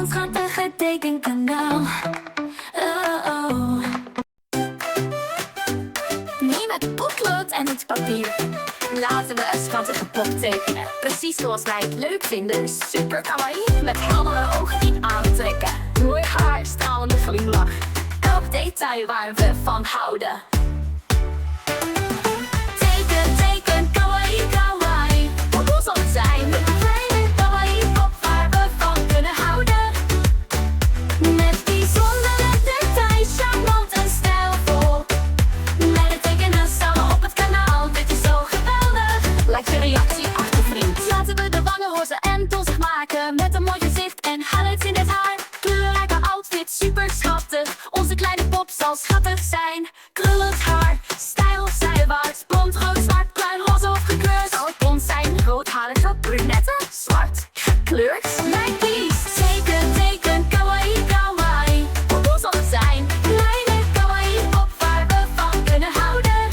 ons schattige tekenkanaal. Neem het potlood en het papier. Laten we een schattige pop tekenen. Precies zoals wij het leuk vinden. Super kawaii, met heldere ogen die aantrekken. Mooi haar, stralende glimlach. Elk detail waar we van houden. Teken, teken, kawaii, kawaii. Hoe zal het zijn? Een kleine kawaii-pop waar we van kunnen houden. Met bijzondere details, charmant en stijlvol. Met het tekenen samen op het kanaal, dit is zo geweldig. Like de reactie achter vriend. Laten we de wangen roze en donzig maken. Met een mooi gezicht en highlights in het haar. Kleurrijke outfit, super schattig. Onze kleine pop zal schattig zijn. Krullend haar, stijl zijwaarts. Blond, rood, zwart, bruin, roze of gekleurd. Zal het blond zijn, roodharige, brunette, zwart. Gekleurd, mijn kies. Teken, teken, kawaii, kawaii. Hoe zal het zijn? Kleine kawaii-pop waar we van kunnen houden.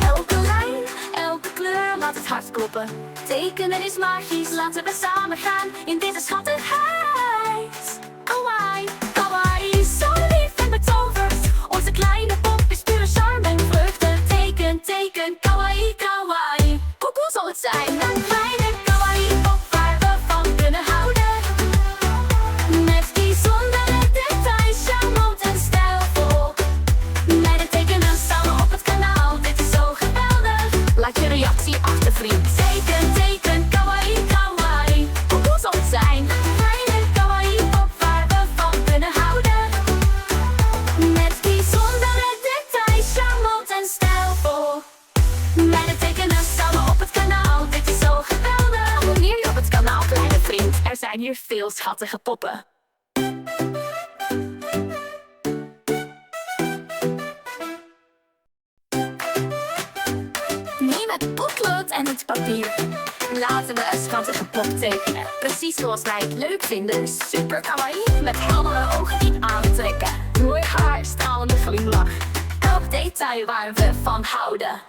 Elke lijn, elke kleur, laat het hart kloppen. Tekenen is magisch, laten we samen gaan in deze schattigheid. Kawaii, kawaii, zo lief en betoverd. Onze kleine pop is pure charme en vreugde. Teken, teken, kawaii, kawaii. Hoe zal het zijn? Een kleine kawaii-pop waar we van kunnen houden. Met bijzondere details, charmant en stijlvol. Met het tekenen samen op het kanaal, dit is zo geweldig. Laat je reactie achter vriend. Teken, teken, kawaii, kawaii. Hoe zal het zijn? Een kleine kawaii-pop waar we van kunnen houden. Met bijzondere details, charmant en stijlvol. Met het tekenen samen op het kanaal, dit is zo geweldig. Abonneer je op het kanaal, kleine vriend. Er zijn hier veel schattige poppen. Neem het potlood en het papier. Laten we een schattige pop tekenen. Precies zoals wij het leuk vinden. Super kawaii, met heldere ogen die aantrekken. Mooi haar, stralende glimlach. Elk detail waar we van houden.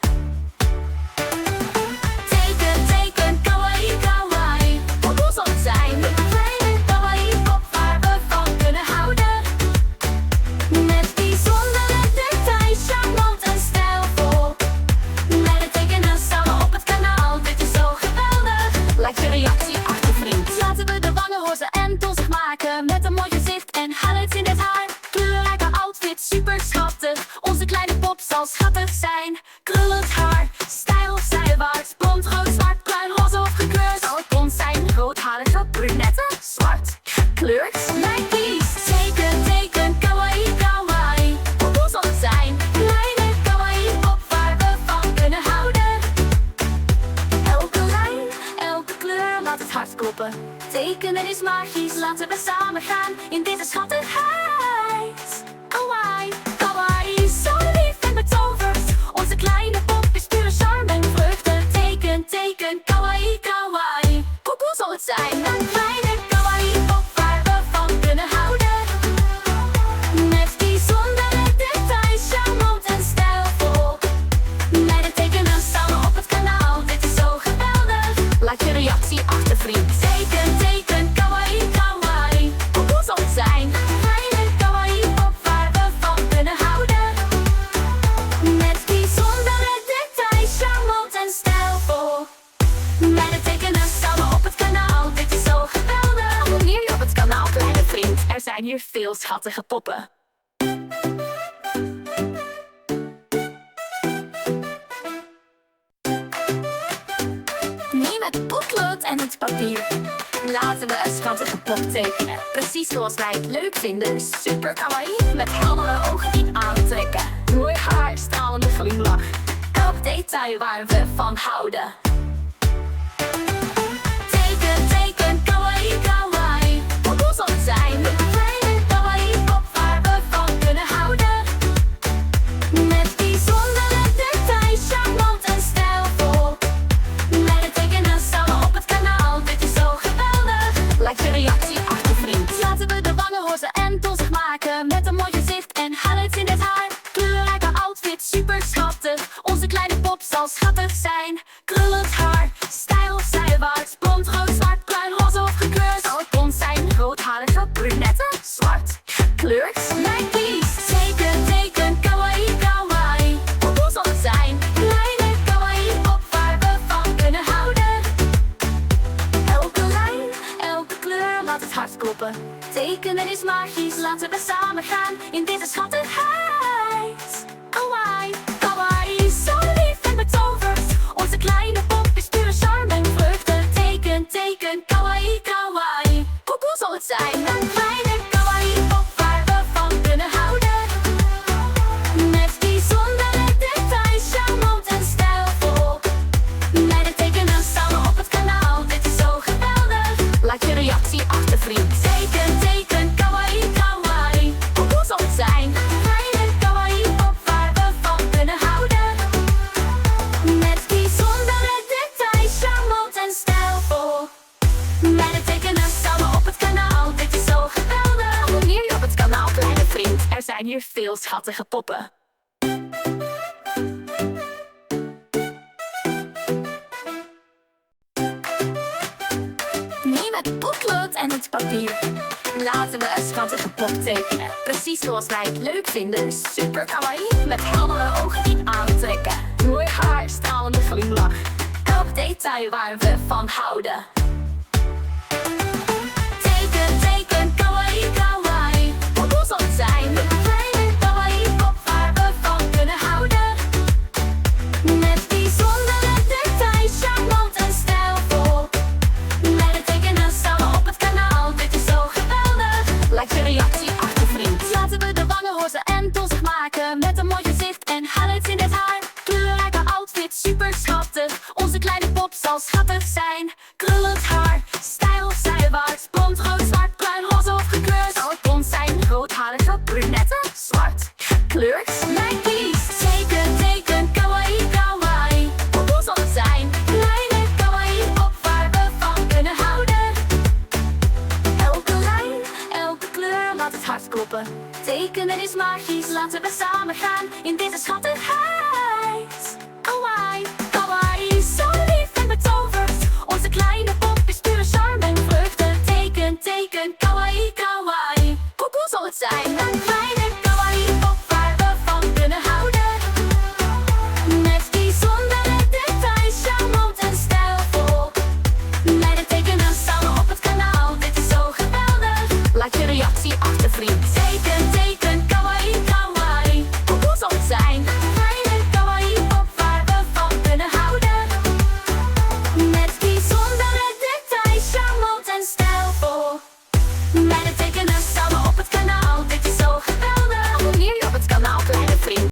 Teken, teken, kawaii, kawaii. Hoe zal het zijn? Een kleine kawaii-pop waar we van kunnen houden. Met bijzondere details, charmant en stijlvol. Met het tekenen samen op het kanaal, dit is zo geweldig. Like de reactie achter vriend. Laten we de wangen roze en donzig maken. Met een mooi gezicht en highlights in het haar. Kleurrijke outfit, super schattig. Onze kleine pop zal schattig zijn. Krullend haar, stijl zijwaarts. Blond, rood, zwart, bruin, roze of gekleurd. Zal het blond zijn, roodharige, brunette, zwart. Gekleurd, mijn kies. Teken, teken, kawaii, kawaii. Hoe zal het zijn? Kleine kawaii-pop waar we van kunnen houden. Elke lijn, elke kleur, laat het hart kloppen. Tekenen is magisch, laten we samen gaan in deze schattigheid. Kawaii, kawaii, zo lief en betoverd. Onze kleine pop is pure charme en vreugde. Teken, teken, kawaii, kawaii. Hoe zal het zijn? Een kleine kawaii-pop waar we van kunnen houden. Met bijzondere details, charmant en stijlvol. Met het tekenen samen op het kanaal, dit is zo geweldig. Laat je reactie achter vriend. Teken, teken, kawaii, kawaii. Hoe zal het zijn? Een kleine kawaii-pop waar we van kunnen houden. Met bijzondere details, charmant en stijlvol. Met het tekenen samen op het kanaal, dit is zo geweldig. Abonneer je op het kanaal, kleine vriend. Er zijn hier veel schattige poppen. Neem het potlood en het papier. Laten we een schattige pop tekenen. Precies zoals wij het leuk vinden. Super kawaii, met heldere ogen die aantrekken. Mooi haar, stralende glimlach. Elk detail waar we van houden. Teken, teken, kawaii, kawaii. Hoe zal het zijn? Een kleine kawaii-pop waar we van kunnen houden. Met bijzondere details, charmant en stijlvol. Met het tekenen samen op het kanaal, dit is zo geweldig. Like de reactie achter vriend. Laten we de wangen roze en donzig maken. Met een mooi gezicht en highlights in het haar. Kleurrijke outfit, super schattig. Onze kleine pop zal schattig zijn. Krullend haar, stijl zijwaarts. Blond, rood, zwart, bruin, roze of gekleurd. Zal het blond zijn, rood kleurt, lijkt kies. Teken, teken, kawaii, kawaii. Hoe zal het zijn? Kleine kawaii-pop waar we van kunnen houden. Elke lijn, elke kleur laat het hart kloppen. Tekenen is magisch, laten we samen gaan in deze schattigheid. Kawaii, kawaii is zo lief en betoverd. Onze kleine pop is pure charme en vreugde. Teken, teken, kawaii, kawaii. Hoe zal het zijn? Een kleine kawaii-pop waar we van kunnen houden. Met bijzondere details, charmant en stijlvol. Met het tekenen samen op het kanaal, dit is zo geweldig. Laat je reactie achter, vriend. Teken, teken, kawaii, kawaii. Hoe zal het zijn? Kleine kawaii-pop waar we van kunnen houden. Met bijzondere details, charmant en stijlvol. Met het tekenen samen op het kanaal, dit is zo geweldig. Abonneer je op het kanaal, kleine vriend. Er zijn hier veel schattige poppen. Neem het potlood en het papier. Laten we een schattige pop tekenen. Precies zoals wij het leuk vinden. Super kawaii, met heldere ogen die aantrekken. Mooi haar, stralende glimlach. Elk detail waar we van houden. Teken, teken, kawaii, kawaii. Hoe zal het zijn? Een kleine kawaii-pop waar we van kunnen houden. Met bijzondere details, charmant en stijlvol. Met het tekenen samen op het kanaal, dit is zo geweldig. Laat je reactie achter, vriend. Laten we de wangen roze en donzig maken. Met een mooi gezicht en highlights in het haar. Kleurrijke outfit, super schattig. Onze kleine pop zal schattig zijn. Krullend haar, stijl zijwaarts. Blond, rood, zwart, bruin, roze of gekleurd. Zal het blond zijn, roodharige, brunette, zwart. Gekleurd, lijkt kies. Teken, teken, kawaii, kawaii. Hoe zal het zijn? Kleine kawaii-pop waar we van kunnen houden. Elke lijn, elke kleur laat het hart kloppen. Tekenen is magisch, laten we samen gaan in deze schattigheid.